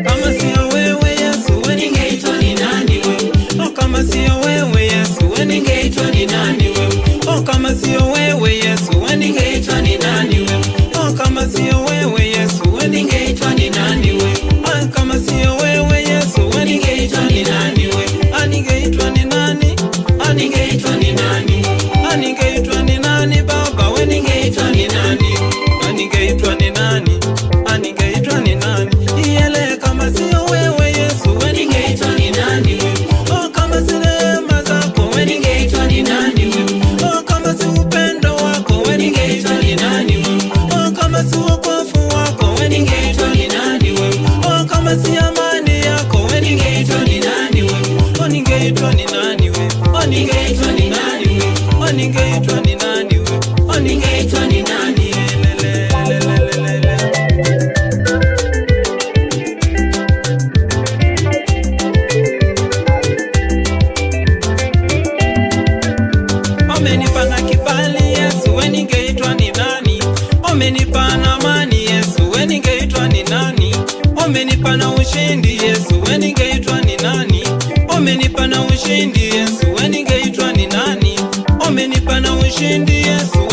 Kama sio wewe Yesu, we ningeitwa ni nani we? Oh, kama sio wewe Yesu, we ningeitwa ni nani we? Ah, kama sio wewe Yesu, we ningeitwa ni nani we? Ah, ningeitwa ni nani? Ah, ningeitwa ni nani? Ah, ningeitwa ni nani Baba, we ningeitwa ni nani? Ah, ningeitwa ni nani? Ah, ningeitwa ni nani? Yele kama sio wewe Yesu, we ningeitwa ni nani we? Oh, kama si rehema zako, we ningeitwa ni nani we? Si upendo wako, we ningeitwa ni nani we? Oh, kama si wokovu wako, we ningeitwa ni nani we? Oh, kama si amani yako, we ningeitwa ni nani we? Oh, ningeitwa ni nani we? Oh, ningeitwa ni nani we? Oh, ningeitwa ni nani we? Oh, ningeitwa ni nani? Umenipana kibali Yesu, we ningeitwa ni nani? Umenipana amani Yesu, we ningeitwa ni nani? Umenipana ushindi Yesu, we ningeitwa ni nani? Umenipana ushindi Yesu, we ningeitwa ni nani? Umenipana ushindi Yesu,